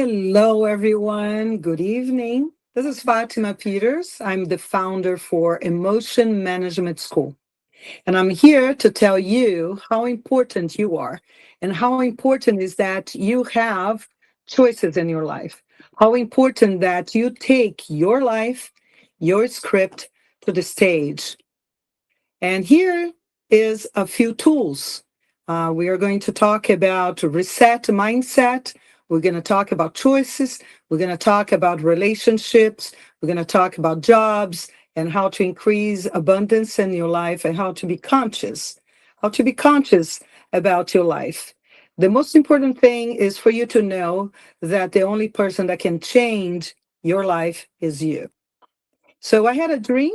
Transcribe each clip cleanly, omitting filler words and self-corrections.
Hello, everyone. Good evening. This is Fatima Peters. I'm the founder for Emotion Management School. And I'm here to tell you how important you are and how important is that you have choices in your life. How important that you take your life, your script to the stage. And here is a few tools. We are going to talk about reset mindset. We're going to talk about choices. We're going to talk about relationships. We're going to talk about jobs and how to increase abundance in your life and how to be conscious about your life. The most important thing is for you to know that the only person that can change your life is you. So I had a dream.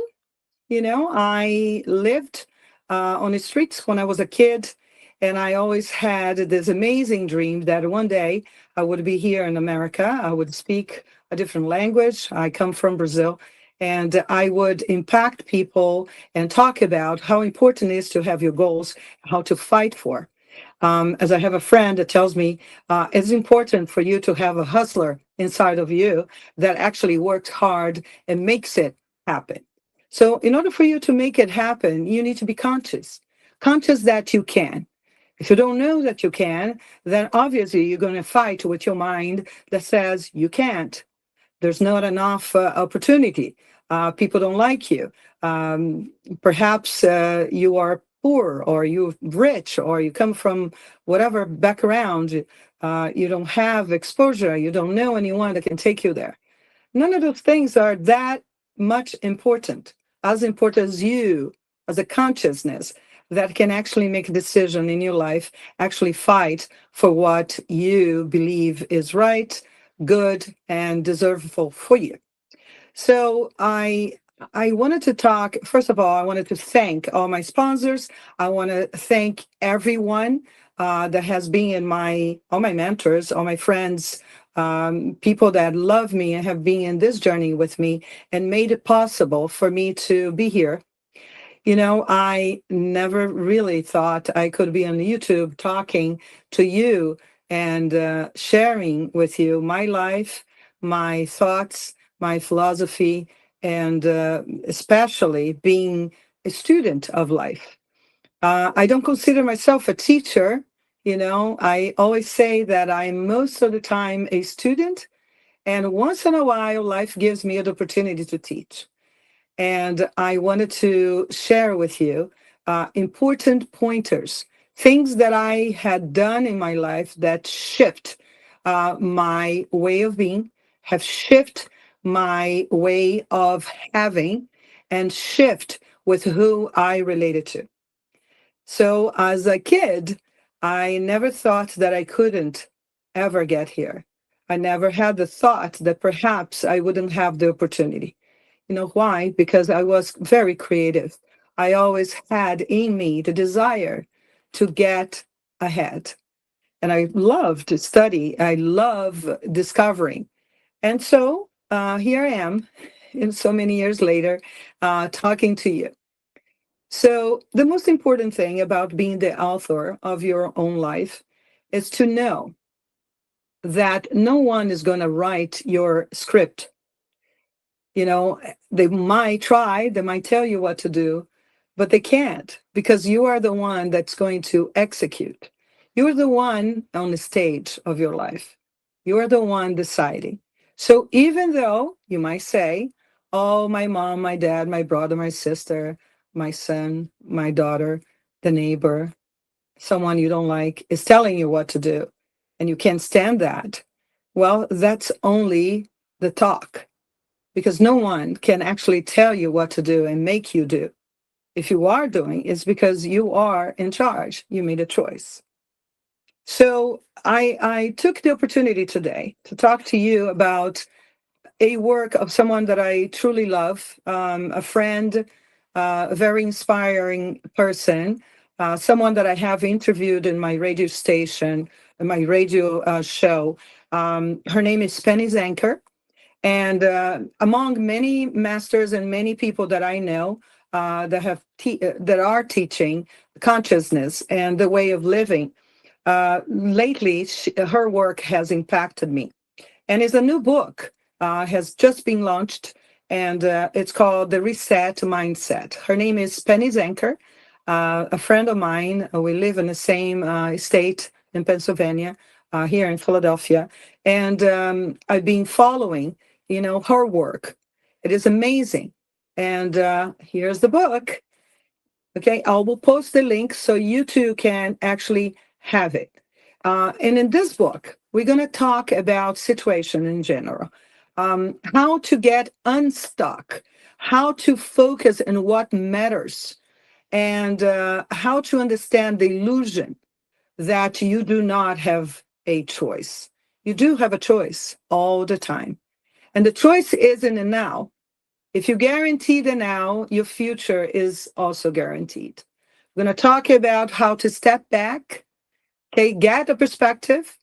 I lived on the streets when I was a kid, and I always had this amazing dream that one day I would be here in America. I would speak a different language. I come from Brazil, and I would impact people and talk about how important it is to have your goals, how to fight for. As I have a friend that tells me it's important for you to have a hustler inside of you that actually works hard and makes it happen. So, in order for you to make it happen, you need to be conscious that you can. If you don't know that you can, then obviously you're going to fight with your mind that says you can't. There's not enough opportunity. People don't like you. Perhaps you are poor or you're rich or you come from whatever background. You don't have exposure. You don't know anyone that can take you there. None of those things are that much important, as important as you, as a consciousness that can actually make a decision in your life, actually fight for what you believe is right, good, and deservable for you. So I wanted to talk, first of all, I wanted to thank all my sponsors. I want to thank everyone that has been in all my mentors, all my friends, people that love me and have been in this journey with me and made it possible for me to be here. I never really thought I could be on YouTube talking to you and sharing with you my life, my thoughts, my philosophy, and especially being a student of life. I don't consider myself a teacher. I always say that I'm most of the time a student, and once in a while, life gives me an opportunity to teach. And I wanted to share with you important pointers, things that I had done in my life that shift my way of being, have shift my way of having, and shift with who I related to. So as a kid, I never thought that I couldn't ever get here. I never had the thought that perhaps I wouldn't have the opportunity. You know why? Because I was very creative. I always had in me the desire to get ahead. And I love to study. I love discovering. And so here I am, and so many years later, talking to you. So, the most important thing about being the author of your own life is to know that no one is going to write your script. They might try, they might tell you what to do, but they can't because you are the one that's going to execute. You're the one on the stage of your life. You are the one deciding. So even though you might say, oh, my mom, my dad, my brother, my sister, my son, my daughter, the neighbor, someone you don't like is telling you what to do, and you can't stand that, well, that's only the talk because no one can actually tell you what to do and make you do. If you are doing, it's because you are in charge. You made a choice. So I took the opportunity today to talk to you about a work of someone that I truly love, a friend, a very inspiring person, someone that I have interviewed in my radio station, in my radio show. Her name is Penny Zanker. And among many masters and many people that I know that are teaching consciousness and the way of living, lately her work has impacted me. And it's a new book, has just been launched, and it's called The Reset Mindset. Her name is Penny Zenker, a friend of mine. We live in the same state in Pennsylvania, here in Philadelphia. And I've been following, her work. It is amazing. And here's the book. Okay, I will post the link so you too can actually have it. And in this book, we're going to talk about situation in general, how to get unstuck, how to focus on what matters, and how to understand the illusion that you do not have a choice. You do have a choice all the time. And the choice is in the now. If you guarantee the now, your future is also guaranteed. We're going to talk about how to step back, okay, get a perspective,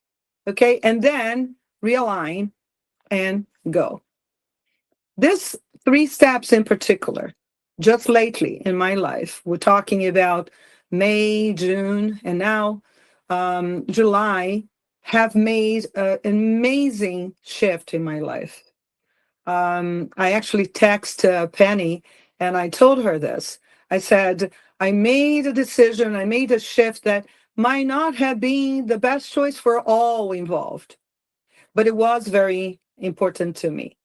okay, and then realign and go. This three steps in particular, just lately in my life, we're talking about May, June, and now July, have made an amazing shift in my life. I actually text Penny and I told her this. I said, I made a decision, I made a shift that might not have been the best choice for all involved, but it was very important to me.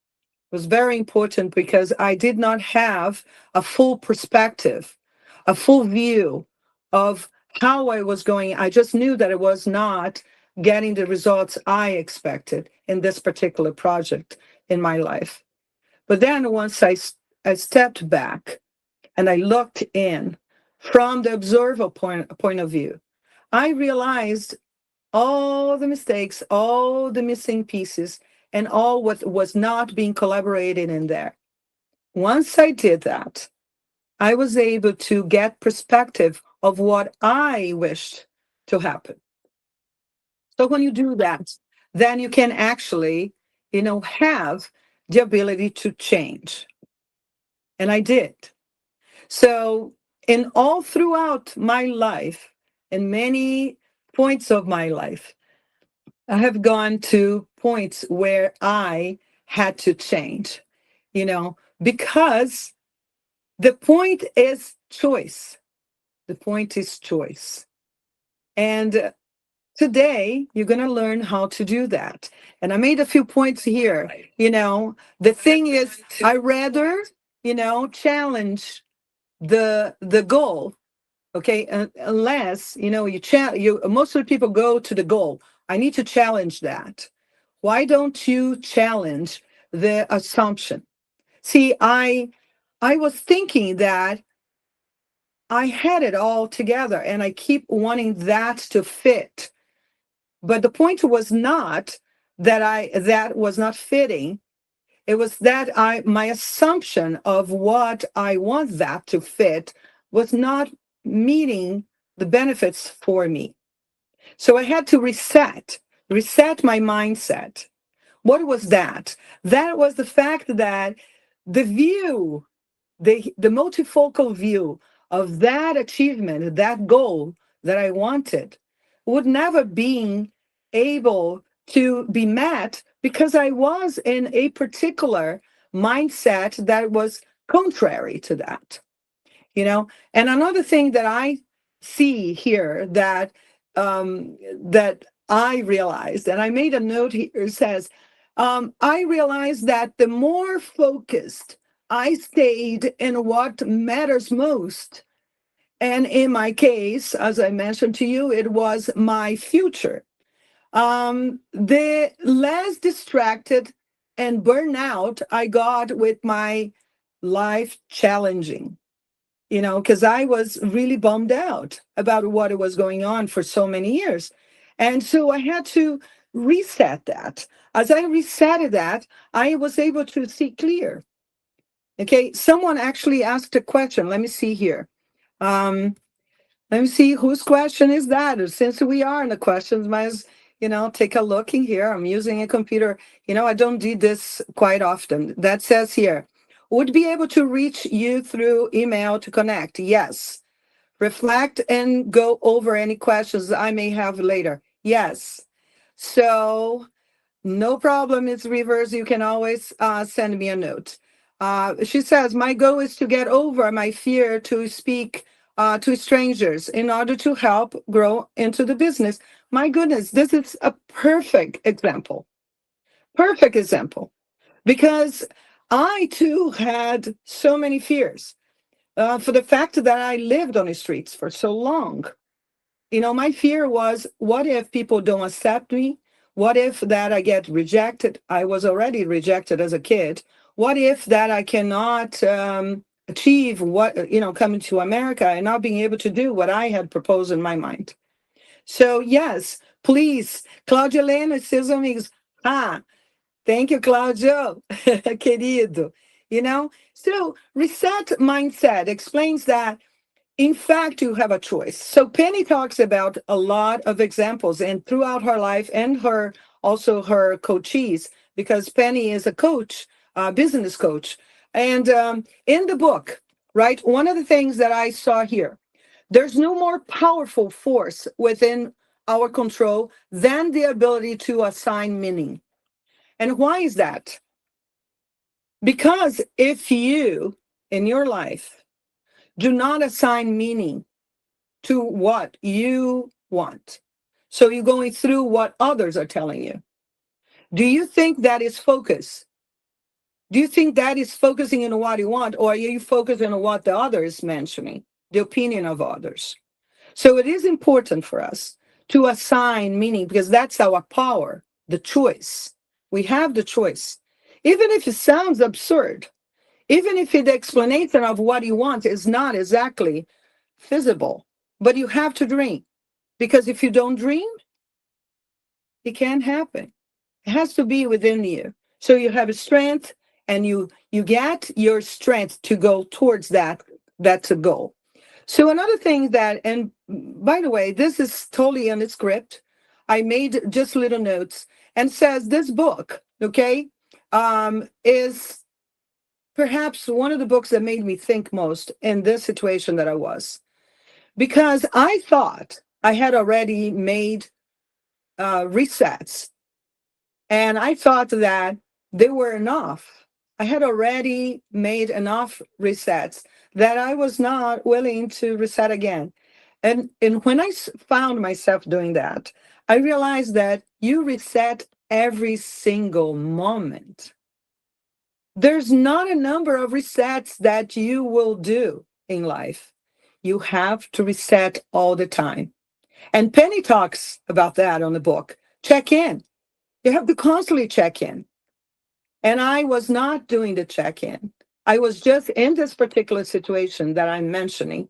It was very important because I did not have a full perspective, a full view of how I was going. I just knew that it was not getting the results I expected in this particular project in my life. But then once I stepped back and I looked in from the observer point of view, I realized all the mistakes, all the missing pieces, and all what was not being collaborated in there. Once I did that, I was able to get perspective of what I wished to happen. So when you do that, then you can actually, have the ability to change. And I did. So, in all throughout my life, in many points of my life, I have gone to points where I had to change, because the point is choice. The point is choice. And today, you're going to learn how to do that. And I made a few points here. The thing is, I rather, challenge the goal. Okay, unless you most of the people go to the goal. I need to challenge that. Why don't you challenge the assumption? See, I was thinking that I had it all together and I keep wanting that to fit. But the point was not that was not fitting. It was that my assumption of what I want that to fit was not meeting the benefits for me. So I had to reset my mindset. What was that? That was the fact that the view, the multifocal view of that achievement, that goal that I wanted, would never be able to be met because I was in a particular mindset that was contrary to that. And another thing that I see here that I realized, and I made a note here, says, I realized that the more focused I stayed in what matters most, and in my case, as I mentioned to you, it was my future, the less distracted and burnout I got with my life challenging, because I was really bummed out about what was going on for so many years. And so I had to reset that. As I resetted that, I was able to see clear. Okay, someone actually asked a question. Let me see here. Um, Let me see whose question is that. Since we are in the questions, might as take a look in here. I'm using a computer. I don't do this quite often. That says here, would be able to reach you through email to connect. Yes. Reflect and go over any questions I may have later. Yes. So No problem. It's reverse. You can always send me a note. She says, my goal is to get over my fear to speak to strangers in order to help grow into the business. My goodness, this is a perfect example. Perfect example. Because I too had so many fears for the fact that I lived on the streets for so long. My fear was, what if people don't accept me? What if that I get rejected? I was already rejected as a kid. What if that I cannot achieve what, coming to America and not being able to do what I had proposed in my mind? So, yes, please, Cláudia Helena e seus amigos. Thank you, Claudio, querido. So reset mindset explains that in fact, you have a choice. So Penny talks about a lot of examples and throughout her life and her coachees, because Penny is a coach, business coach. And in the book, right, one of the things that I saw here, there's no more powerful force within our control than the ability to assign meaning. And why is that? Because if you, in your life, do not assign meaning to what you want. So you're going through what others are telling you. Do you think that is focus? Do you think that is focusing on what you want, or are you focusing on what the other is mentioning, the opinion of others? So it is important for us to assign meaning because that's our power, the choice. We have the choice. Even if it sounds absurd, even if the explanation of what you want is not exactly feasible, but you have to dream. Because if you don't dream, it can't happen. It has to be within you. So you have a strength and you get your strength to go towards that. That's a goal. So another thing that, and by the way, this is totally in the script. I made just little notes and says this book, okay, is perhaps one of the books that made me think most in this situation that I was. Because I thought I had already made resets. And I thought that they were enough. I had already made enough resets that I was not willing to reset again. And when I found myself doing that, I realized that you reset every single moment. There's not a number of resets that you will do in life. You have to reset all the time. And Penny talks about that on the book. Check in. You have to constantly check in. And I was not doing the check in. I was just in this particular situation that I'm mentioning.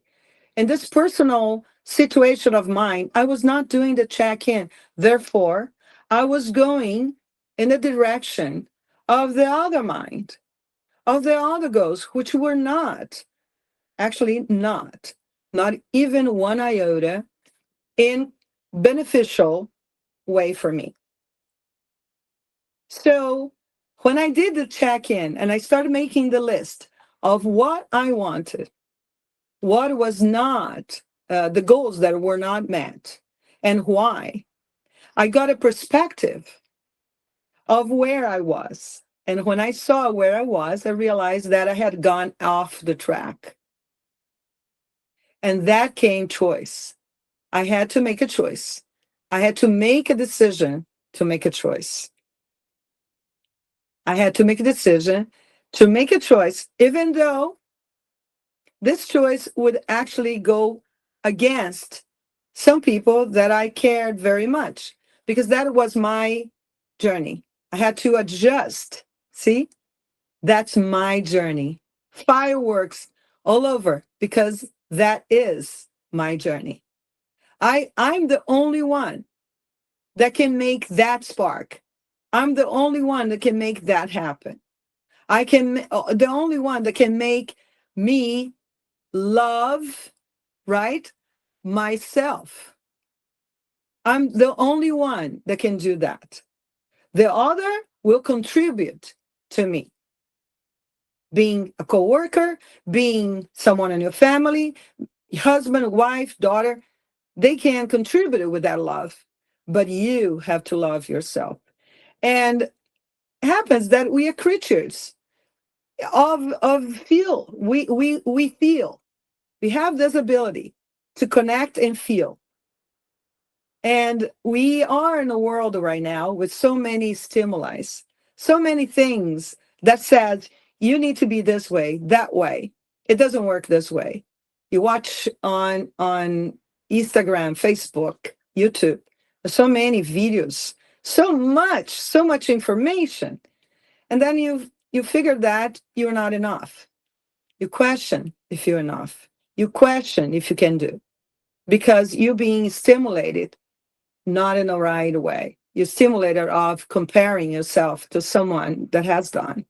In this personal situation of mine, I was not doing the check in. Therefore, I was going in the direction of the other mind, of the other goals, which were not, actually, not even one iota in beneficial way for me. So when I did the check in and I started making the list of what I wanted, what was not, the goals that were not met, and why, I got a perspective of where I was. And when I saw where I was, I realized that I had gone off the track. And that came choice. I had to make a choice. I had to make a decision to make a choice. I had to make a decision to make a choice, even though this choice would actually go against some people that I cared very much because that was my journey. I had to adjust. See, that's my journey. Fireworks all over because that is my journey. I'm the only one that can make that spark. I'm the only one that can make that happen. The only one that can make me love, right? Myself. I'm the only one that can do that. The other will contribute to me. Being a coworker, being someone in your family, husband, wife, daughter, they can contribute with that love, but you have to love yourself. And it happens that we are creatures of feel. We feel. We have this ability to connect and feel. And we are in a world right now with so many stimuli, so many things that says you need to be this way, that way. It doesn't work this way. You watch on Instagram, Facebook, YouTube, so many videos, so much information. And then you figure that you're not enough. You question if you're enough. You question if you can do because you're being stimulated not in the right way. You're stimulated of comparing yourself to someone that has done.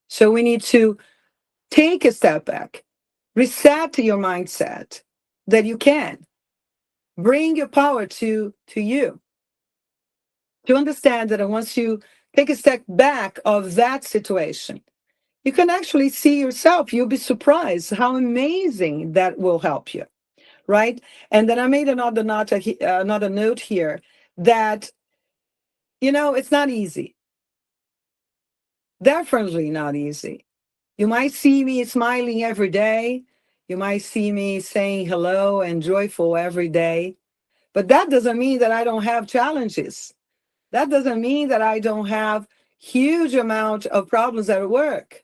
So we need to take a step back, reset your mindset that you can bring your power to you, to understand that once you take a step back of that situation, you can actually see yourself. You'll be surprised how amazing that will help you, right? And then I made another note here that it's not easy. Definitely not easy. You might see me smiling every day. You might see me saying hello and joyful every day. But that doesn't mean that I don't have challenges. That doesn't mean that I don't have huge amount of problems at work.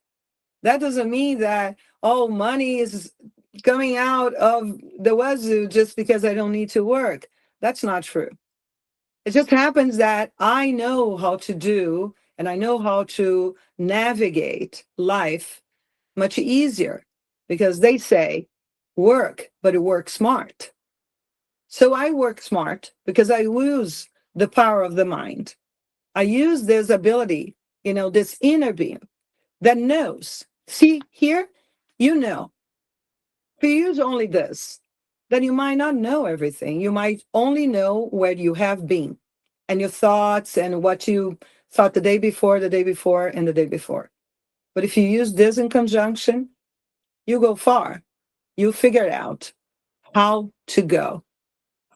That doesn't mean that, oh, money is coming out of the wazoo just because I don't need to work. That's not true. It just happens that I know how to do and I know how to navigate life much easier because they say work, but it works smart. So I work smart because I use the power of the mind. I use this ability, this inner being that knows. See, here, you know, if you use only this, then you might not know everything. You might only know where you have been and your thoughts and what you thought the day before, and the day before. But if you use this in conjunction, you go far. You figure out how to go,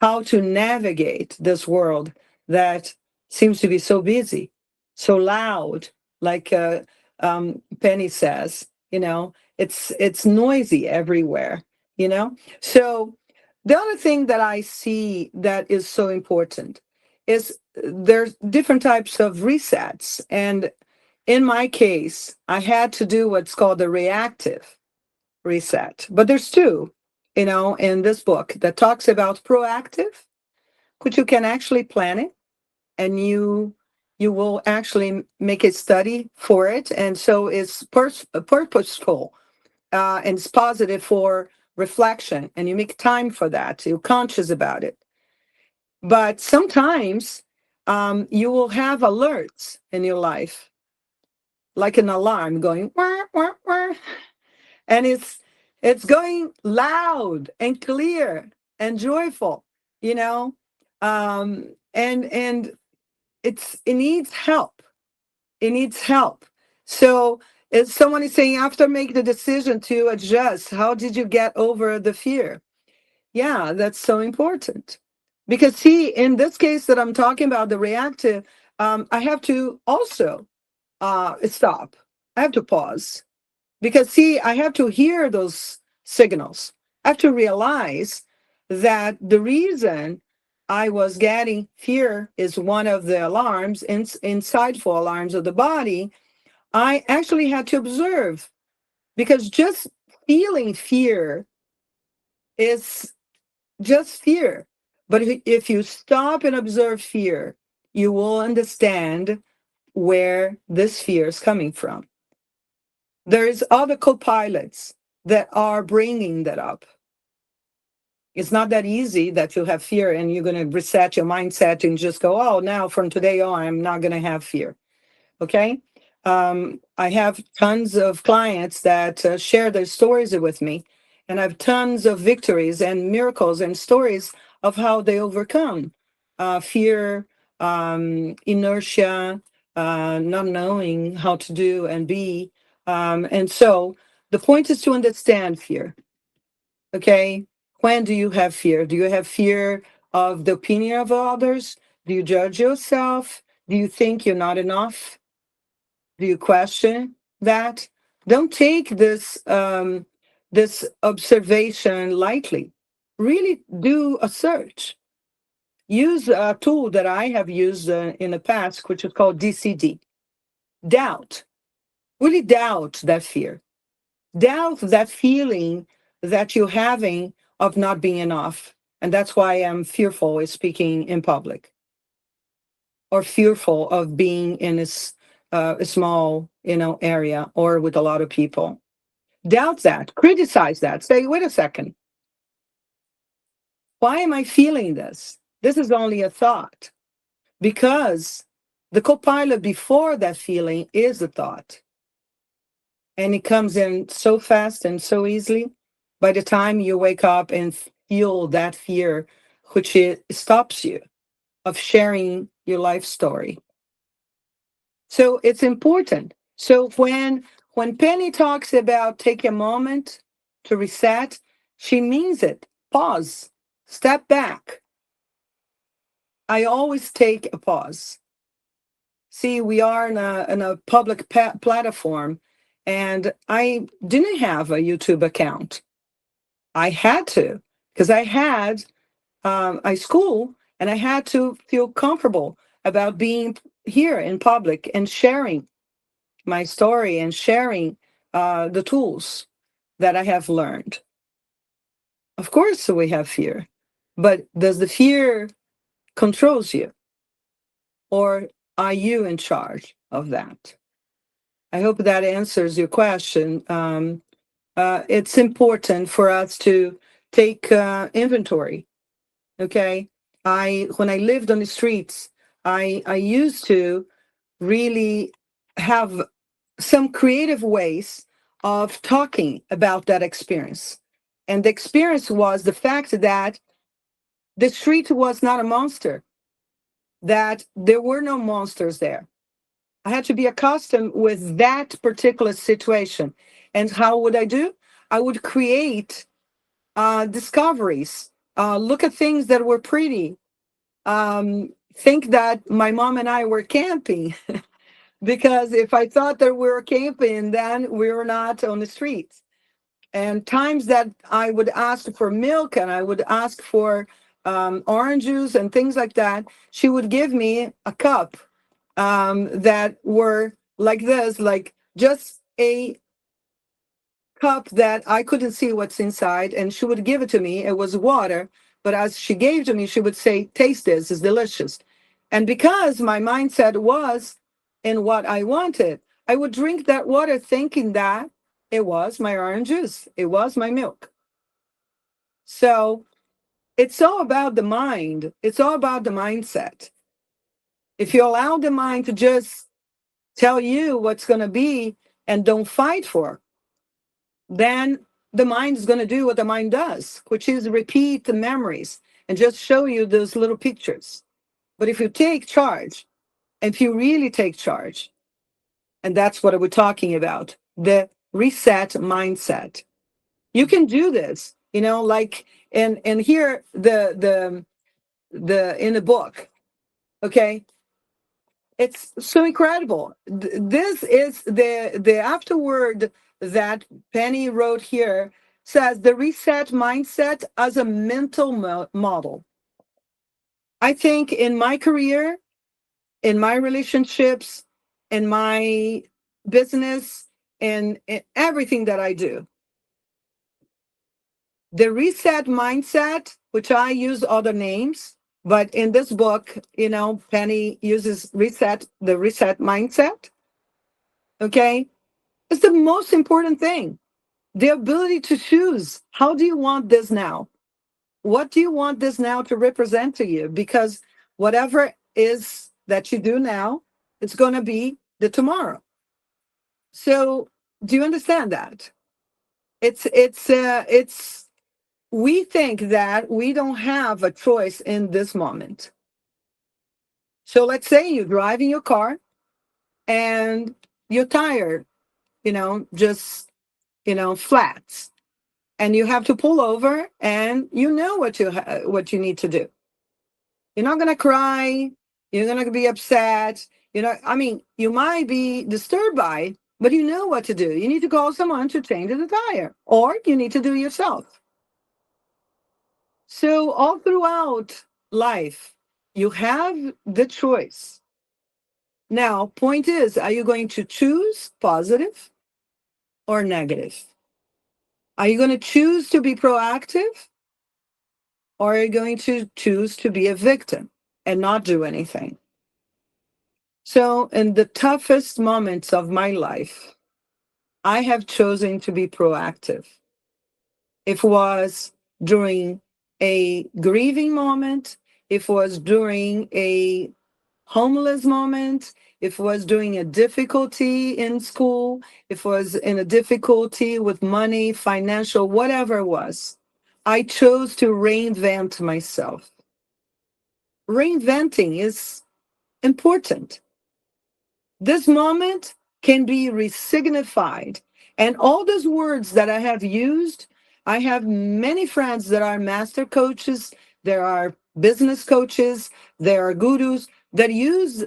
how to navigate this world that seems to be so busy, so loud, like Penny says, it's noisy everywhere, you know? So the other thing that I see that is so important is there's different types of resets. And in my case, I had to do what's called the reactive reset. But there's two, in this book that talks about proactive, which you can actually plan it and you will actually make a study for it. And so it's purposeful and it's positive for reflection. And you make time for that. You're conscious about it. But sometimes you will have alerts in your life, like an alarm going, wah, wah, wah, and it's going loud and clear and joyful, you know and it needs help. It needs help. So if someone is saying, after make the decision to adjust, how did you get over the fear? Yeah, that's so important. Because see, in this case that I'm talking about, the reactive, I have to also stop. I have to pause. Because, see, I have to hear those signals. I have to realize that the reason I was getting fear is one of the alarms, insightful alarms of the body. I actually had to observe because just feeling fear is just fear. But if you stop and observe fear, you will understand where this fear is coming from. There's other co-pilots that are bringing that up. It's not that easy that you have fear and you're going to reset your mindset and just go, oh, now from today on, I'm not going to have fear. Okay. I have tons of clients that share their stories with me, and I have tons of victories and miracles and stories of how they overcome fear, inertia, not knowing how to do and be. And so the point is to understand fear. Okay. When do you have fear? Do you have fear of the opinion of others? Do you judge yourself? Do you think you're not enough? Do you question that? Don't take this observation lightly. Really do a search. Use a tool that I have used in the past, which is called DCD. Doubt. Really doubt that fear. Doubt that feeling that you're having of not being enough. And that's why I'm fearful of speaking in public, or fearful of being in a small, area or with a lot of people. Doubt that, criticize that, say, wait a second, why am I feeling this? This is only a thought, because the co-pilot before that feeling is a thought, and it comes in so fast and so easily. By the time you wake up and feel that fear, which it stops you of sharing your life story. So it's important. So when Penny talks about take a moment to reset, she means it. Pause, step back. I always take a pause. See, we are in a public platform, and I didn't have a YouTube account. I had to, because I had I school, and I had to feel comfortable about being here in public and sharing my story and sharing the tools that I have learned. Of course, we have fear, but does the fear controls you, or are you in charge of that? I hope that answers your question. It's important for us to take inventory. Okay, when I lived on the streets, I used to really have some creative ways of talking about that experience. And the experience was the fact that the street was not a monster, that there were no monsters there. I had to be accustomed with that particular situation. And how would I do? I would create discoveries, look at things that were pretty, think that my mom and I were camping. Because if I thought that we were camping, then we were not on the streets. And times that I would ask for milk and I would ask for orange juice and things like that, she would give me a cup that were like this, like just a cup that I couldn't see what's inside. And she would give it to me. It was water. But as she gave to me, she would say, taste this, it's delicious. And because my mindset was in what I wanted, I would drink that water thinking that it was my orange juice, it was my milk. So it's all about the mind, it's all about the mindset. If you allow the mind to just tell you what's going to be and don't fight for, then the mind is going to do what the mind does, which is repeat the memories and just show you those little pictures. But if you take charge, and if you really take charge, and that's what we're talking about, the reset mindset, you can do this, like and here the in the book, okay, it's so incredible. This is the afterword that Penny wrote here, says the reset mindset as a mental model. I think in my career, in my relationships, in my business, and in everything that I do, the reset mindset, which I use other names, but in this book, Penny uses the reset mindset. Okay. It's the most important thing. The ability to choose. How do you want this now? What do you want this now to represent to you? Because whatever is that you do now, it's going to be the tomorrow. So do you understand that? It's we think that we don't have a choice in this moment. So let's say you're driving your car and you're tired, just flats, and you have to pull over, and what you need to do. You're not going to cry. You're going to be upset. I mean, you might be disturbed by it, but you know what to do. You need to call someone to change the tire, or you need to do it yourself. So all throughout life, you have the choice. Now, point is, are you going to choose positive or negative? Are you going to choose to be proactive, or are you going to choose to be a victim and not do anything? So, in the toughest moments of my life, I have chosen to be proactive. If it was during a grieving moment, if it was during a homeless moment, if it was during a difficulty in school, if it was in a difficulty with money, financial, whatever it was, I chose to reinvent myself. Reinventing is important. This moment can be resignified. And all those words that I have used, I have many friends that are master coaches, there are business coaches, there are gurus that use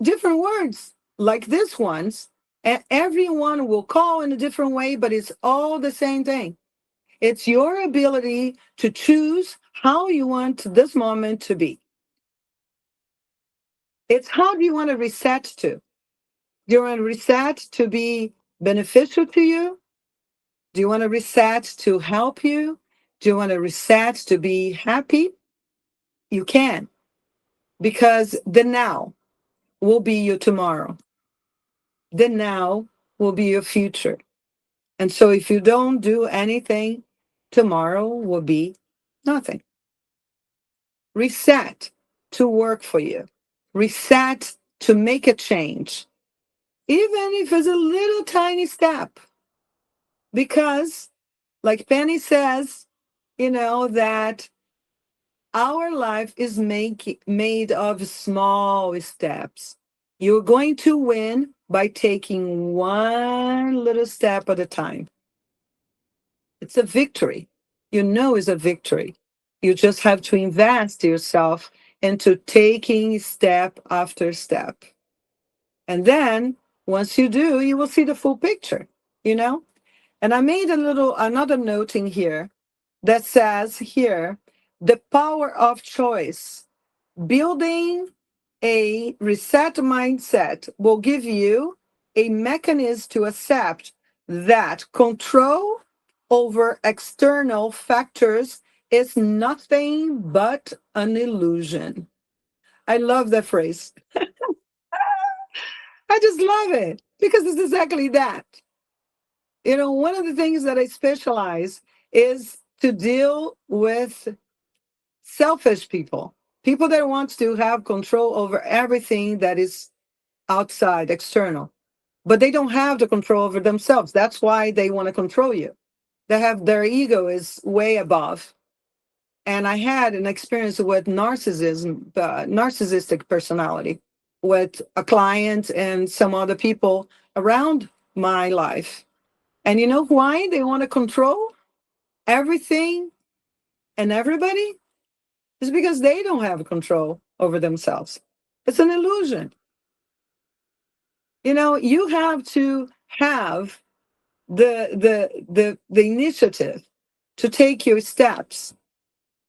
different words like this ones. And everyone will call in a different way, but it's all the same thing. It's your ability to choose how you want this moment to be. It's how do you want to reset to? Do you want to reset to be beneficial to you? Do you want to reset to help you? Do you want to reset to be happy? You can, because the now will be your tomorrow. The now will be your future. And so if you don't do anything, tomorrow will be nothing. Reset to work for you. Reset to make a change, even if it's a little tiny step. Because, like Penny says, that our life is made of small steps. You're going to win by taking one little step at a time. It's a victory. It's a victory. You just have to invest yourself into taking step after step. And then once you do, you will see the full picture, you know? And I made another note in here that says here, the power of choice. Building a reset mindset will give you a mechanism to accept that control over external factors is nothing but an illusion. I love that phrase. I just love it because it's exactly that. One of the things that I specialize is to deal with selfish people, people that want to have control over everything that is outside, external, but they don't have the control over themselves. That's why they want to control you. They have their ego is way above. And I had an experience with narcissistic personality with a client and some other people around my life. And you know why they want to control everything and everybody? It's because they don't have control over themselves. It's an illusion. You have to have the initiative to take your steps.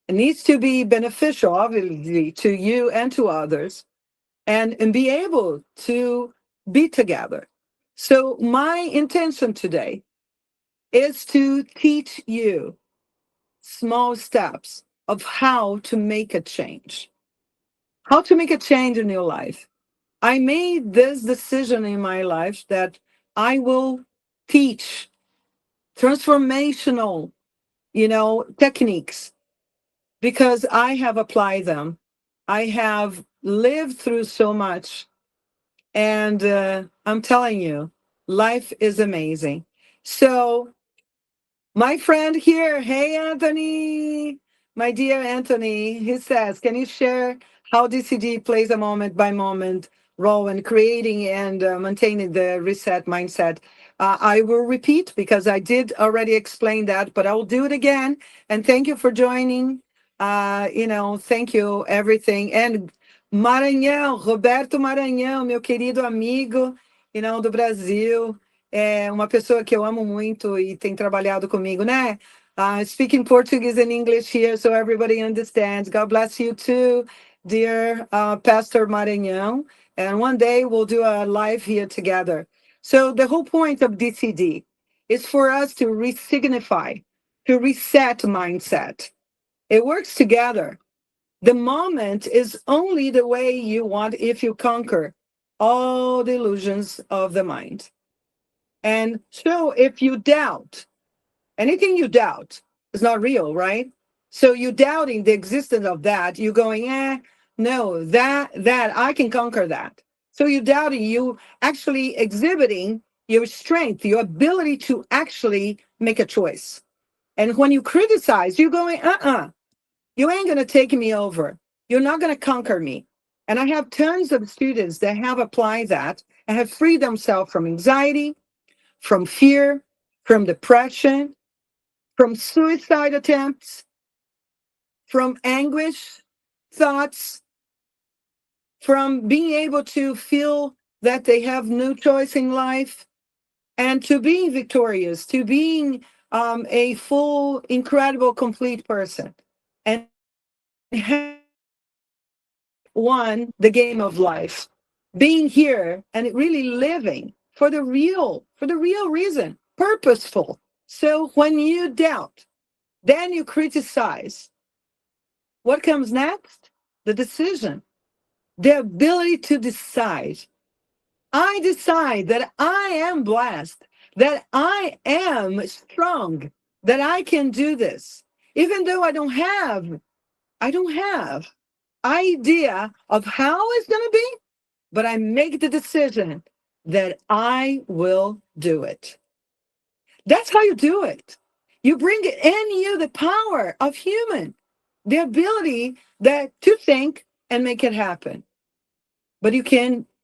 It needs to be beneficial, obviously, to you and to others, and be able to be together. So my intention today is to teach you small steps of how to make a change, how to make a change in your life. I made this decision in my life that I will teach transformational, techniques because I have applied them. I have lived through so much. And I'm telling you, life is amazing. So my friend here, hey, Anthony, my dear Anthony, he says, can you share how DCD plays a moment by moment role in creating and maintaining the reset mindset? I will repeat because I did already explain that, but I will do it again. And thank you for joining. Thank you, everything. And Maranhão, Roberto Maranhão, meu querido amigo, do Brasil, é uma pessoa que eu amo muito e tem trabalhado comigo, né? Speaking Portuguese and English here so everybody understands. God bless you too, dear Pastor Maranhão. And one day we'll do a live here together. So the whole point of DCD is for us to resignify, to reset mindset. It works together. The moment is only the way you want if you conquer all the illusions of the mind. And so if you doubt, anything you doubt is not real, right? So you doubting the existence of that, you're going, no, that I can conquer that. So you doubting, you actually exhibiting your strength, your ability to actually make a choice. And when you criticize, you're going, you ain't going to take me over. You're not going to conquer me. And I have tons of students that have applied that and have freed themselves from anxiety, from fear, from depression, from suicide attempts, from anguish thoughts, from being able to feel that they have no choice in life, and to being victorious, to being a full, incredible, complete person. And won the game of life, being here and really living for the real reason, purposeful. So when you doubt, then you criticize. What comes next? The decision, the ability to decide. I decide that I am blessed, that I am strong, that I can do this. Even though I don't have idea of how it's going to be, but I make the decision that I will do it. That's how you do it. You bring in you the power of human, the ability that to think and make it happen. But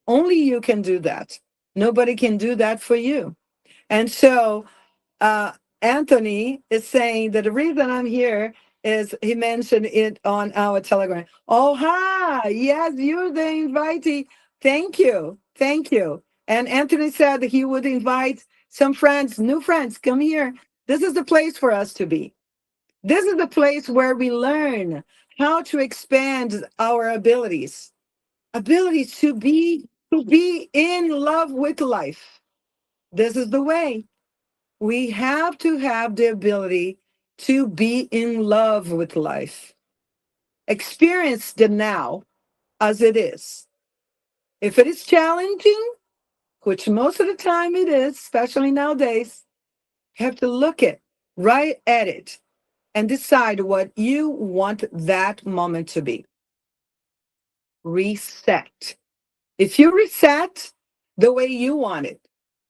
only you can do that. Nobody can do that for you. And so uh, Anthony is saying that the reason I'm here is he mentioned it on our Telegram. Oh, hi. Yes, you're the invitee. Thank you. Thank you. And Anthony said that he would invite some friends, new friends, come here. This is the place for us to be. This is the place where we learn how to expand our abilities to be in love with life. This is the way. We have to have the ability to be in love with life. Experience the now as it is. If it is challenging, which most of the time it is, especially nowadays, you have to look right at it and decide what you want that moment to be. Reset. If you reset the way you want it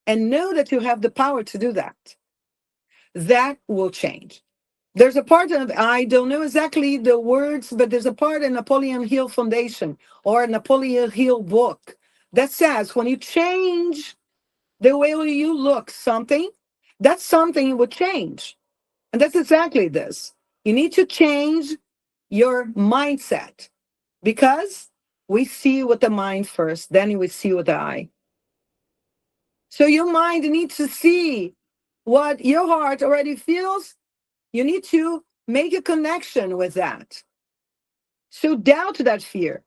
and know that you have the power to do that, that will change. There's a part of, I don't know exactly the words, but there's a part in Napoleon Hill Foundation or Napoleon Hill book that says when you change the way you look something, that something will change. And that's exactly this. You need to change your mindset because we see with the mind first, then we see with the eye. So your mind needs to see what your heart already feels. You need to make a connection with that. So doubt that fear.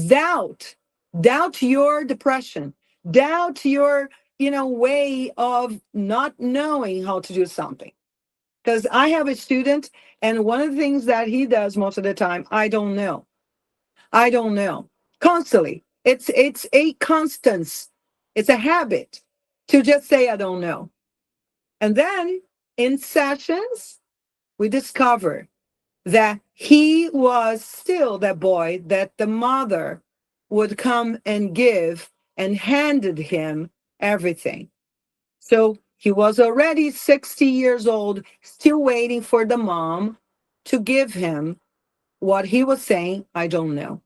Doubt. Doubt your depression. Doubt your, way of not knowing how to do something. Because I have a student, and one of the things that he does most of the time, I don't know. I don't know. Constantly. It's a constance. It's a habit to just say I don't know. And then in sessions, we discover that he was still that boy that the mother would come and give and handed him everything. So he was already 60 years old, still waiting for the mom to give him what he was saying, I don't know.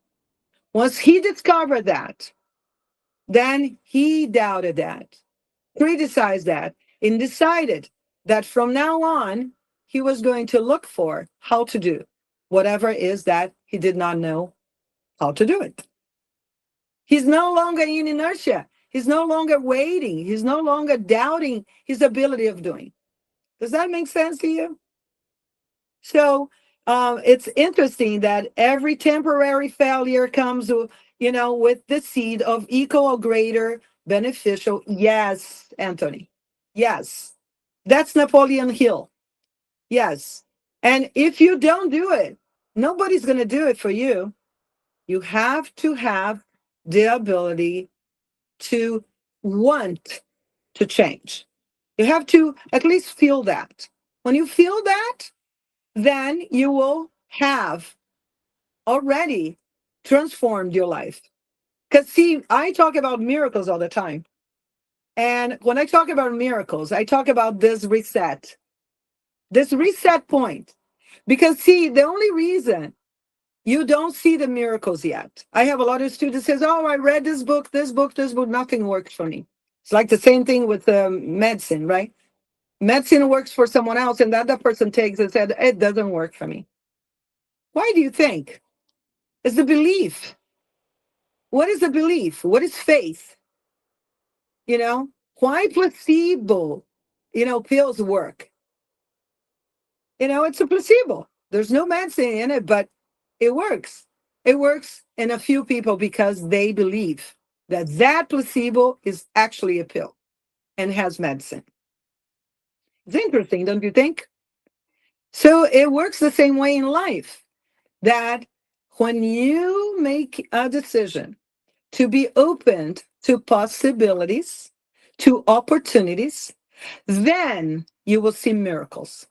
Once he discovered that, then he doubted that, criticized that, and decided that from now on, he was going to look for how to do whatever it is that he did not know how to do it. He's no longer in inertia. He's no longer waiting. He's no longer doubting his ability of doing. Does that make sense to you? So it's interesting that every temporary failure comes, with the seed of equal or greater beneficial. Yes, Anthony. Yes. That's Napoleon Hill. Yes. And if you don't do it, nobody's going to do it for you. You have to have the ability to want to change. You have to at least feel that. When you feel that, then you will have already transformed your life. Because, see, I talk about miracles all the time. And when I talk about miracles, I talk about this reset point. Because, see, the only reason you don't see the miracles yet. I have a lot of students says, "Oh, I read this book, nothing works for me." It's like the same thing with medicine, right? Medicine works for someone else, and the other person takes and said, "It doesn't work for me." Why do you think? It's the belief. What is the belief? What is faith? You know, why placebo, pills work? It's a placebo. There's no medicine in it, but it works. It works in a few people because they believe that that placebo is actually a pill and has medicine. It's interesting, don't you think? So it works the same way in life that when you make a decision to be open to possibilities, to opportunities, then you will see miracles.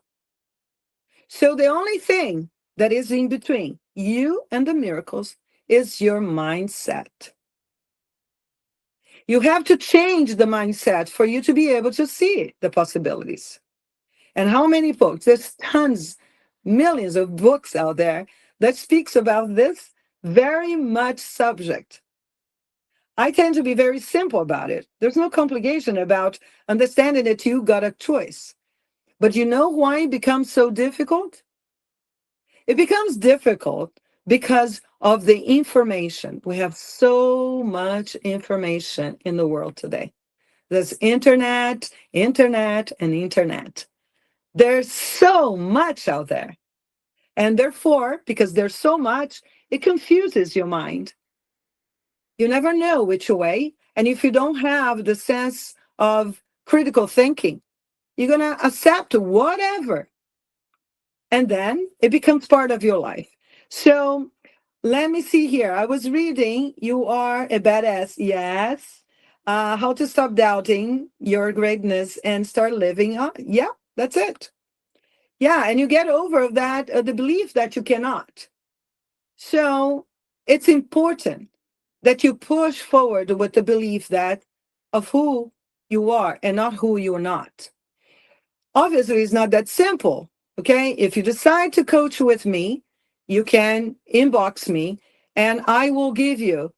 So the only thing that is in between you and the miracles is your mindset. You have to change the mindset for you to be able to see the possibilities. And how many books? There's tons, millions of books out there that speaks about this very much subject. I tend to be very simple about it. There's no complication about understanding that you got a choice. But you know why it becomes so difficult? It becomes difficult because of the information. We have so much information in the world today. There's internet, internet, and internet. There's so much out there. And therefore, because there's so much, it confuses your mind. You never know which way. And if you don't have the sense of critical thinking, you're going to accept whatever. And then it becomes part of your life. So let me see here. I was reading, You Are a Badass. Yes. How to Stop Doubting Your Greatness and Start Living. Yeah, that's it. Yeah. And you get over that, the belief that you cannot. So it's important that you push forward with the belief that of who you are and not who you're not. Obviously, it's not that simple. Okay. If you decide to coach with me, you can inbox me and I will give you,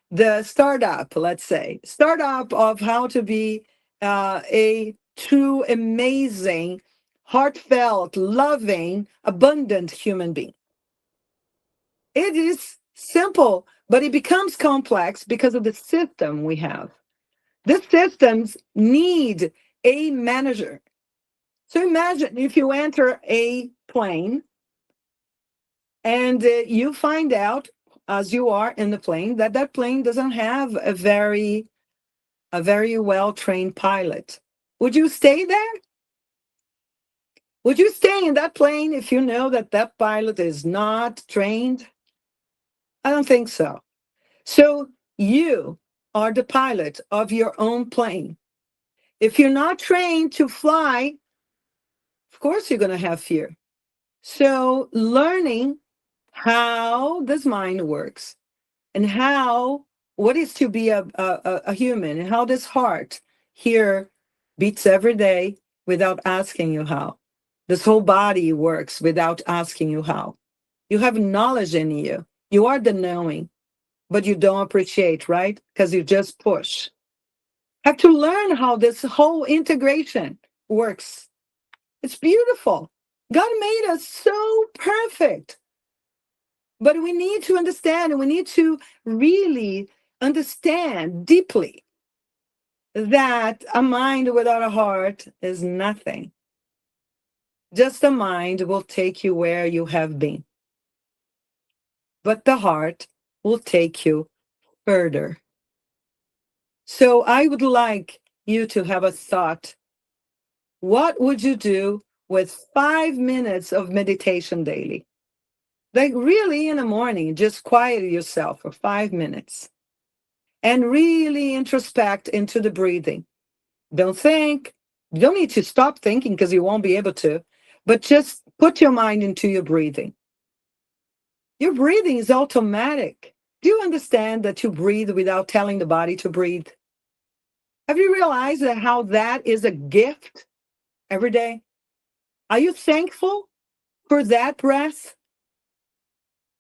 the startup, let's say, startup of how to be a true, amazing, heartfelt, loving, abundant human being. It is simple, but it becomes complex because of the system we have. The systems need a manager. So imagine if you enter a plane and you find out as you are in the plane that that plane doesn't have a very well trained pilot. Would you stay there? Would you stay in that plane if you know that that pilot is not trained? I don't think so. So you are the pilot of your own plane. If you're not trained to fly, of course you're going to have fear. So learning how this mind works and what is to be a human and how this heart here beats every day without asking you how. This whole body works without asking you how. You have knowledge in you. You are the knowing, but you don't appreciate, right? Because you just push. Have to learn how this whole integration works. It's beautiful. God made us so perfect. But we need to understand and we need to really Understand deeply that a mind without a heart is nothing. Just a mind will take you where you have been, but the heart will take you further. So I would like you to have a thought. What would you do with 5 minutes of meditation daily? Like really in the morning, just quiet yourself for 5 minutes and really introspect into the breathing. Don't think. You don't need to stop thinking because you won't be able to, but just put your mind into your breathing. Your breathing is automatic. Do you understand that you breathe without telling the body to breathe? Have you realized that how that is a gift every day? Are you thankful for that breath?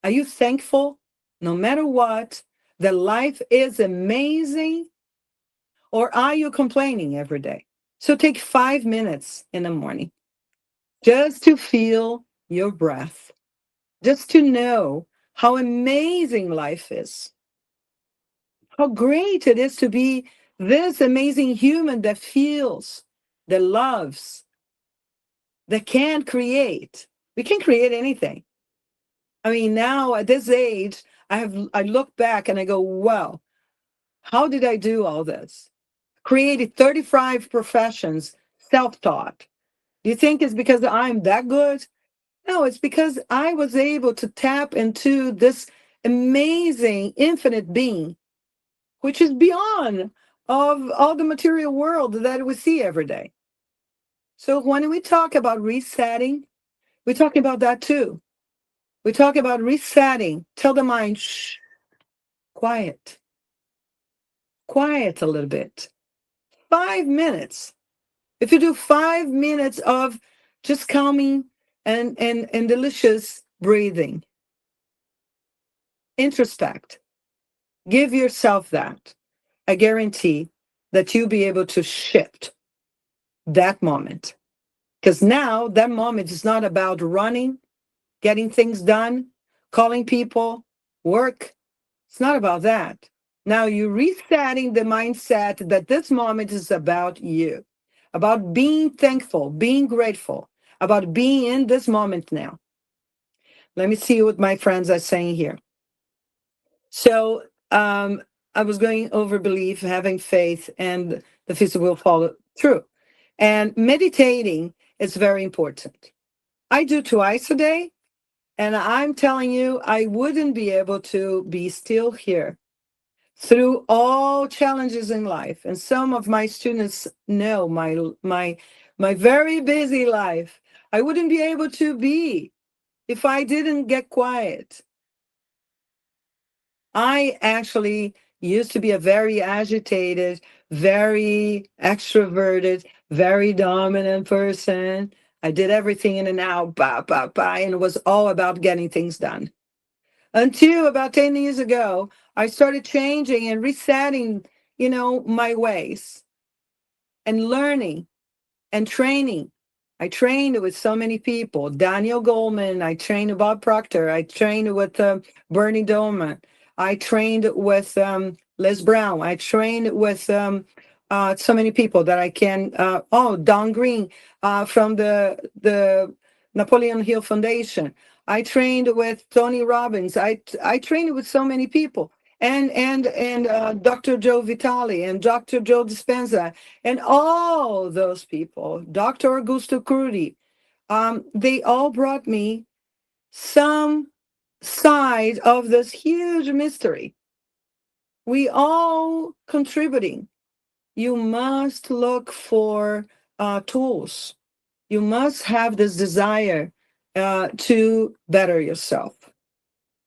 Are you thankful, no matter what, that life is amazing? Or are you complaining every day? So take 5 minutes in the morning just to feel your breath, just to know how amazing life is, how great it is to be this amazing human that feels, that loves, that can create. We can create anything. I mean, now at this age, I look back and I go, wow, how did I do all this? Created 35 professions, self-taught. Do you think it's because I'm that good? No, it's because I was able to tap into this amazing infinite being, which is beyond of all the material world that we see every day. So when we talk about resetting, we're talking about that too. We talk about resetting. Tell the mind, shh, quiet, quiet a little bit. 5 minutes. If you do 5 minutes of just calming and delicious breathing, introspect, give yourself that. I guarantee that you'll be able to shift that moment. Because now that moment is not about running, getting things done, calling people, work. It's not about that. Now you're resetting the mindset that this moment is about you, about being thankful, being grateful, about being in this moment now. Let me see what my friends are saying here. So I was going over belief, having faith, and the physical will follow through. And meditating is very important. I do twice a day, and I'm telling you, I wouldn't be able to be still here through all challenges in life. And some of my students know my very busy life. I wouldn't be able to be if I didn't get quiet. I actually used to be a very agitated, very extroverted, very dominant person. I did everything in and out, bah, bah, bah, and it was all about getting things done. Until about 10 years ago, I started changing and resetting, my ways and learning and training. I trained with so many people. Daniel Goleman, I trained with Bob Proctor, I trained with Bernie Doman, I trained with Les Brown, I trained with so many people that I can. Don Green from the Napoleon Hill Foundation. I trained with Tony Robbins. I trained with so many people, and Dr. Joe Vitale and Dr. Joe Dispenza and all those people, Dr. Augusto Curti, they all brought me some side of this huge mystery. We all contributing. You must look for tools. You must have this desire to better yourself.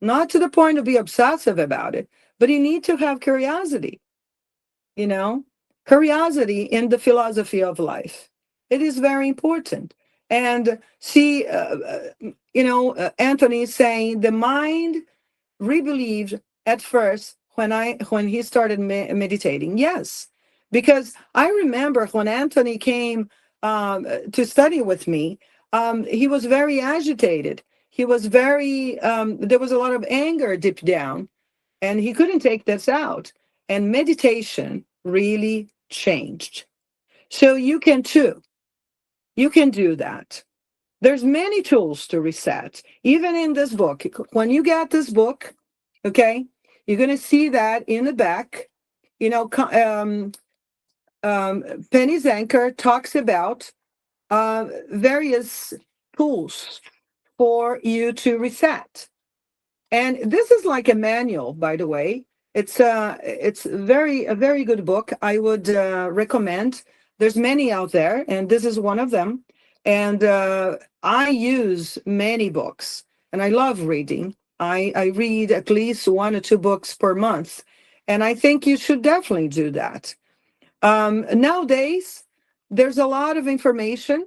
Not to the point of be obsessive about it, but you need to have curiosity, you know, curiosity in the philosophy of life. It is very important. And see, Anthony is saying the mind rebelieved at first when he started meditating. Yes, because I remember when Anthony came to study with me, he was very agitated. He was very there was a lot of anger deep down, and he couldn't take this out. and meditation really changed. So you can too. You can do that. There's many tools to reset, even in this book. When you get this book, okay, you're going to see that in the back. You know, Penny Zanker talks about various tools for you to reset. And this is like a manual, by the way. It's a very good book. I would recommend. There's many out there, and this is one of them. And I use many books, and I love reading. I read at least one or two books per month, and I think you should definitely do that. Nowadays, there's a lot of information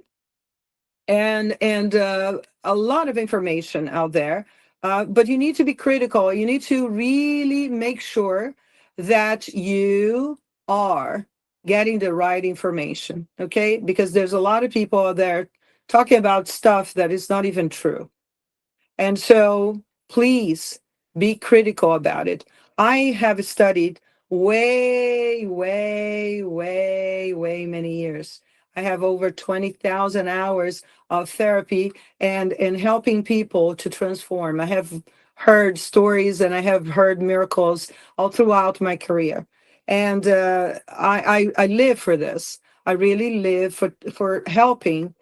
and a lot of information out there, but you need to be critical. You need to really make sure that you are getting the right information, okay? Because there's a lot of people out there talking about stuff that is not even true. And so please be critical about it. I have studied way many years. I have over 20,000 hours of therapy and helping people to transform. I have heard stories and I have heard miracles all throughout my career. And I live for this. I really live for helping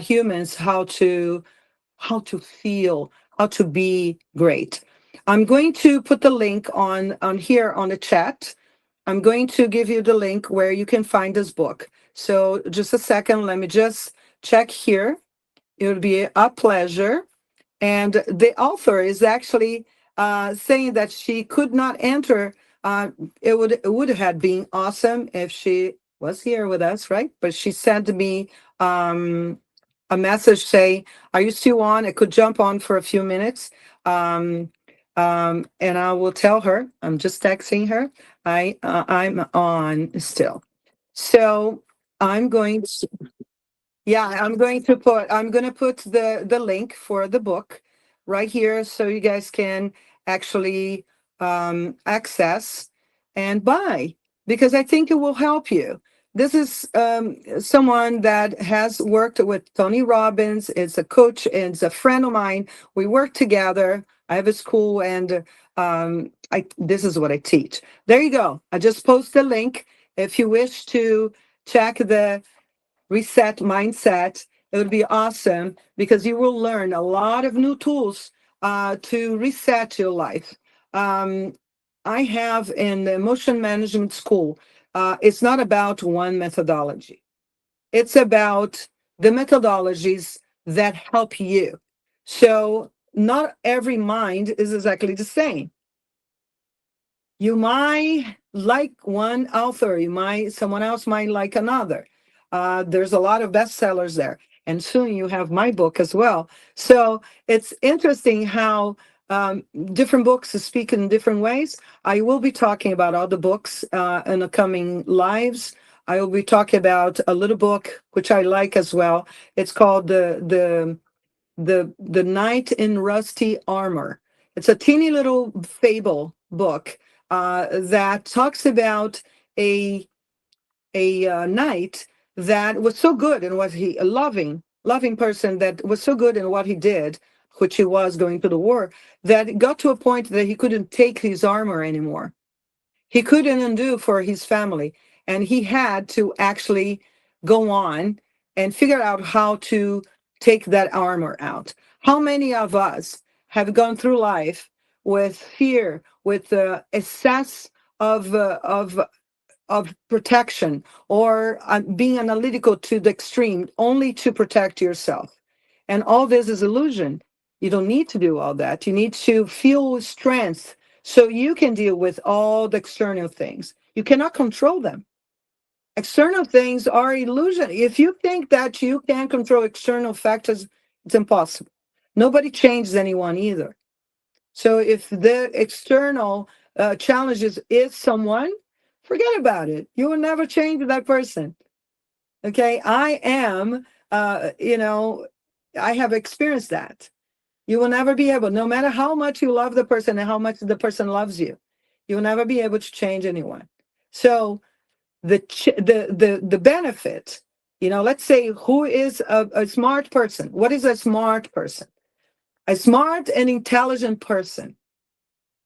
humans how to feel, how to be great. I'm going to put the link on here on the chat. I'm going to give you the link where you can find this book. So just a second, let me just check here. It would be a pleasure. And the author is actually saying that she could not enter. It would have been awesome if she was here with us, right? But she sent me a message saying, "Are you still on? I could jump on for a few minutes." Um, and I will tell her. I'm just texting her. I'm on still. So I'm going yeah, I'm going to put the link for the book right here so you guys can actually access and buy, because I think it will help you. This is someone that has worked with Tony Robbins. It's a coach, and it's a friend of mine. We work together. I have a school, and I this is what I teach. There you go. I just post the link if you wish to check the reset mindset. It would be awesome because you will learn a lot of new tools to reset your life. Um, I have in the emotion management school, it's not about one methodology, it's about the methodologies that help you. So, not every mind is exactly the same. You might like one author, someone else might like another. There's a lot of bestsellers there, and soon you have my book as well. So it's interesting how different books speak in different ways. I will be talking about all the books in the coming lives. I will be talking about a little book which I like as well. It's called the Knight in Rusty Armor. It's a teeny little fable book that talks about a knight that was so good in what he a loving person that was so good in what he did, which he was going to the war, that it got to a point that he couldn't take his armor anymore. He couldn't undo for his family, and he had to actually go on and figure out how to take that armor out. How many of us have gone through life with fear, with excess of uh, of of protection, or being analytical to the extreme only to protect yourself? And all this is illusion. You don't need to do all that. You need to feel strength so you can deal with all the external things. You cannot control them. External things are illusion. If you think that you can control external factors, it's impossible. Nobody changes anyone either. So if the external challenges is someone, forget about it. You will never change that person. Okay. I have experienced that. You will never be able, no matter how much you love the person and how much the person loves you, You'll never be able to change anyone. So the benefit, let's say, who is a smart person? What is a smart person? A smart and intelligent person.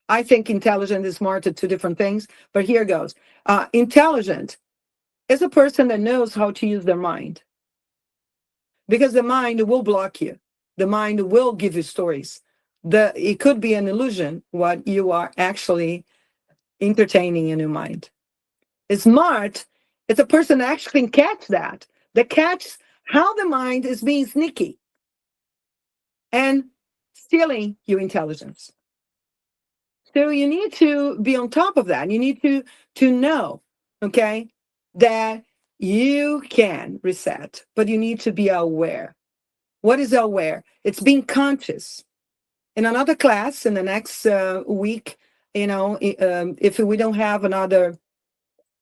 I think intelligent and smart are two different things, but here goes. Intelligent is a person that knows how to use their mind, because the mind will block you. The mind will give you stories. It could be an illusion what you are actually entertaining in your mind. Smart is a person that actually can catch that catches how the mind is being sneaky and stealing your intelligence. So you need to be on top of that. You need to know, okay, that you can reset, but you need to be aware. What is aware? It's being conscious. In another class, in the next week, if we don't have another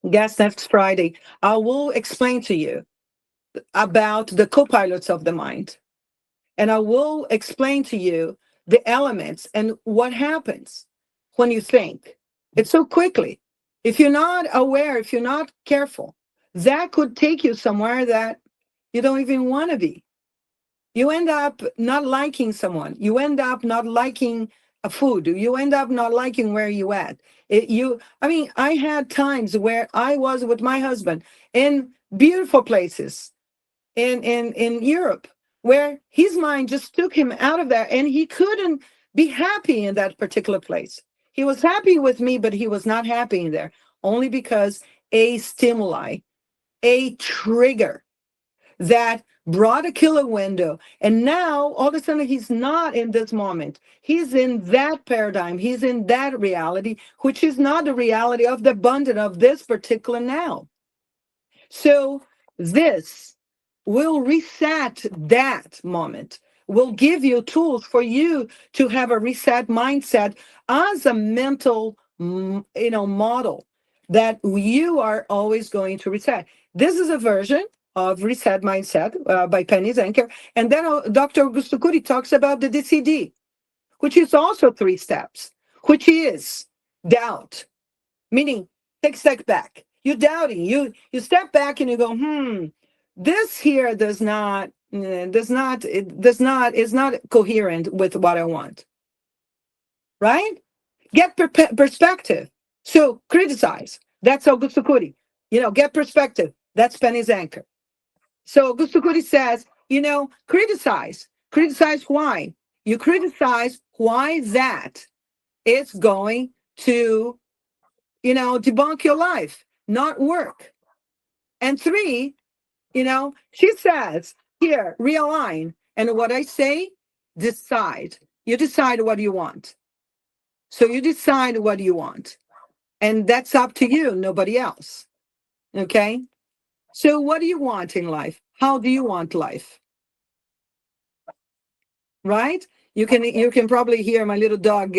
guest next Friday, I will explain to you about the co-pilots of the mind. And I will explain to you the elements and what happens when you think. It's so quickly. If you're not aware, if you're not careful, that could take you somewhere that you don't even want to be. You end up not liking someone. You end up not liking a food. You end up not liking where you at. I had times where I was with my husband in beautiful places in Europe, where his mind just took him out of there and he couldn't be happy in that particular place. He was happy with me, but he was not happy in there, only because a stimuli, a trigger that brought a killer window. And now all of a sudden he's not in this moment. He's in that paradigm. He's in that reality, which is not the reality of the abundant of this particular now. So this will reset that moment, will give you tools for you to have a reset mindset as a mental model that you are always going to reset. This is a version of reset mindset by Penny Zenker. And then Dr. Augusto Curi talks about the DCD, which is also 3 steps, which is doubt, meaning take a step back. You're doubting. You step back and you go, this here is not coherent with what I want. Right? Get perspective. So criticize. That's Augusto Curi. Get perspective. That's Penny Zenker. So Augusto Curi says, criticize. Criticize why. You criticize why that is going to debunk your life, not work. And 3, she says, here, realign. And what I say, decide. You decide what you want. So you decide what you want. And that's up to you, nobody else. Okay? So what do you want in life? How do you want life? Right? You can probably hear my little dog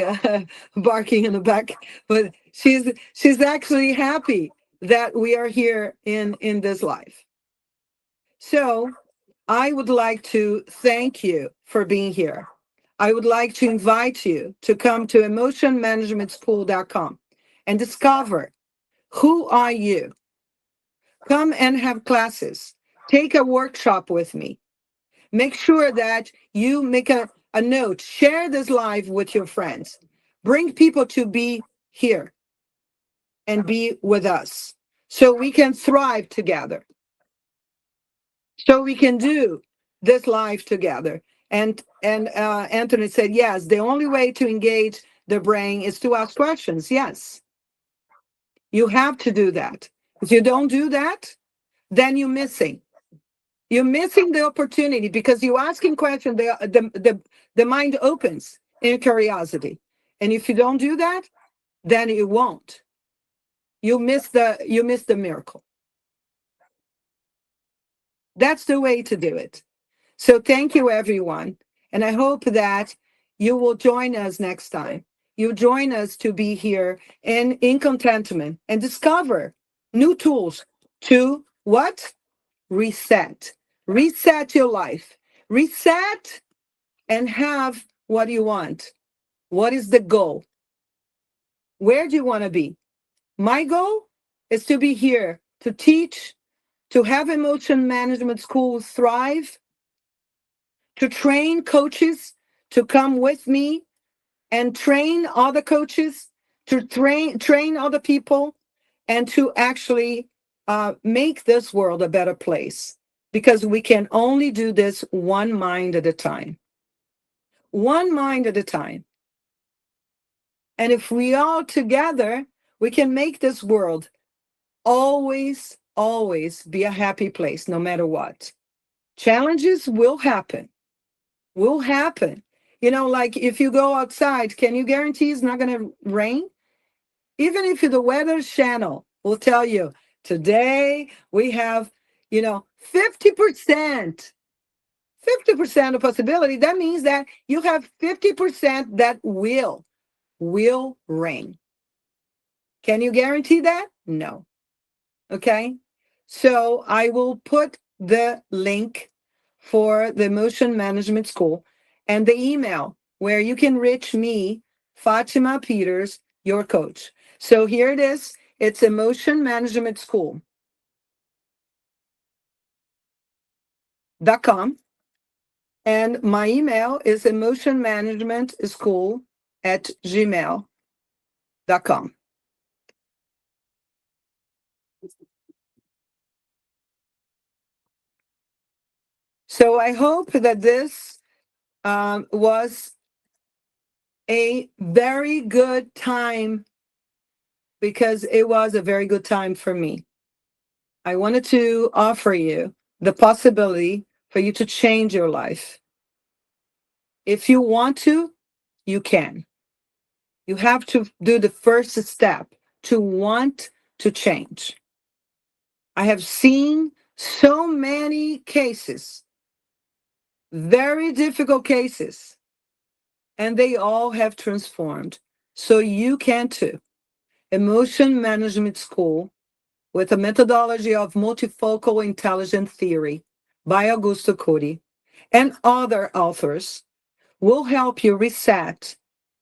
barking in the back, but she's actually happy that we are here in this life. So I would like to thank you for being here. I would like to invite you to come to emotionmanagementschool.com and discover who are you. Come and have classes. Take a workshop with me. Make sure that you make a note. Share this live with your friends. Bring people to be here and be with us so we can thrive together. So we can do this live together. And Anthony said, yes, the only way to engage the brain is to ask questions. Yes, you have to do that. If you don't do that, then you're missing. You're missing the opportunity because you're asking questions, the mind opens in curiosity. And if you don't do that, then it won't. You miss the miracle. That's the way to do it. So thank you, everyone. And I hope that you will join us next time. You join us to be here in contentment and discover new tools to what? Reset. Reset your life. Reset and have what you want. What is the goal? Where do you want to be? My goal is to be here to teach, to have emotion management schools thrive, to train coaches to come with me and train other coaches, to train other people, and to actually make this world a better place. Because we can only do this one mind at a time. One mind at a time. And if we all together, we can make this world always, always be a happy place, no matter what. Challenges will happen, will happen. Like if you go outside, can you guarantee it's not going to rain? Even if the Weather Channel will tell you today we have, 50%, 50% of possibility, that means that you have 50% that will rain. Can you guarantee that? No. Okay. So I will put the link for the Emotion Management School and the email where you can reach me, Fatima Peters, your coach. So here it is. It's Emotion Management School.com. And my email is emotionmanagementschool@gmail.com. So I hope that this was a very good time, because it was a very good time for me. I wanted to offer you the possibility for you to change your life. If you want to, you can. You have to do the first step to want to change. I have seen so many cases, very difficult cases, and they all have transformed. So you can too. Emotion Management School, with a methodology of multifocal intelligent theory by Augusto Cody and other authors, will help you reset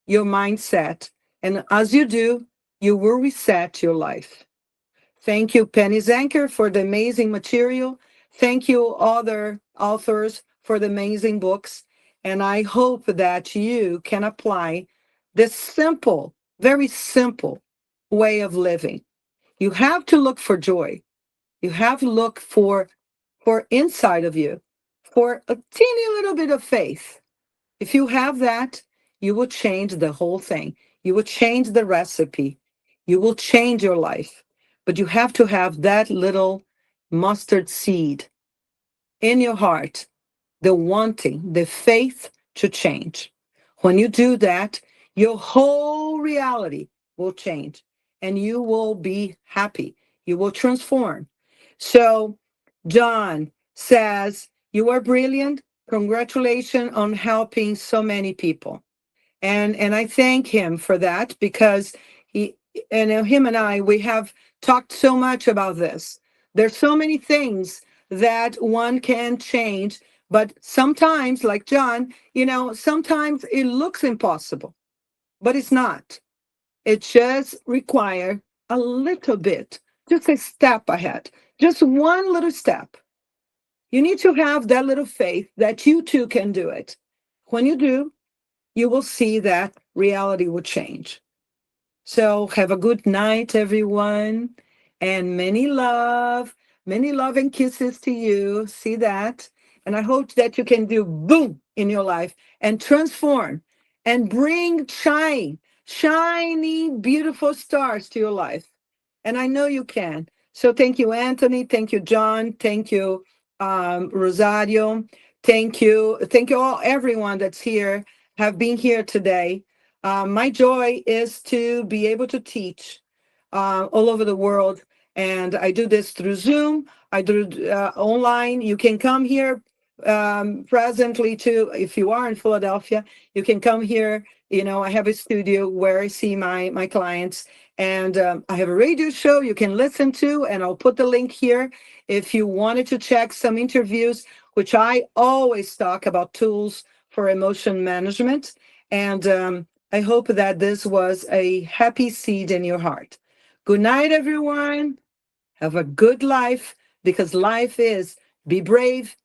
your mindset. And as you do, you will reset your life. Thank you, Penny Zanker, for the amazing material. Thank you, other authors, for the amazing books. And I hope that you can apply this simple, very simple way of living. You have to look for joy. You have to look for inside of you, for a teeny little bit of faith. If you have that, you will change the whole thing. You will change the recipe. You will change your life. But you have to have that little mustard seed in your heart, the wanting, the faith to change. When you do that, your whole reality will change and you will be happy. You will transform. So, John says, you are brilliant. Congratulations on helping so many people. And I thank him for that, because he and him and I, we have talked so much about this. There's so many things that one can change, but sometimes, like John, sometimes it looks impossible, but it's not. It just requires a little bit, just a step ahead, just one little step. You need to have that little faith that you too can do it. When you do, you will see that reality will change. So have a good night, everyone, and many love and kisses to you. See that? And I hope that you can do boom in your life and transform and bring shiny, beautiful stars to your life. And I know you can. So thank you, Anthony. Thank you, John. Thank you, Rosario. Thank you. Thank you all, everyone that's here, have been here today. My joy is to be able to teach all over the world. And I do this through Zoom. I do online. You can come here presently too. If you are in Philadelphia, you can come here. I have a studio where I see my clients, and I have a radio show you can listen to, and I'll put the link here if you wanted to check some interviews, which I always talk about tools for emotion management. And I hope that this was a happy seed in your heart. Good night, everyone. Have a good life because life is be brave,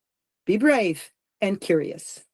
and curious.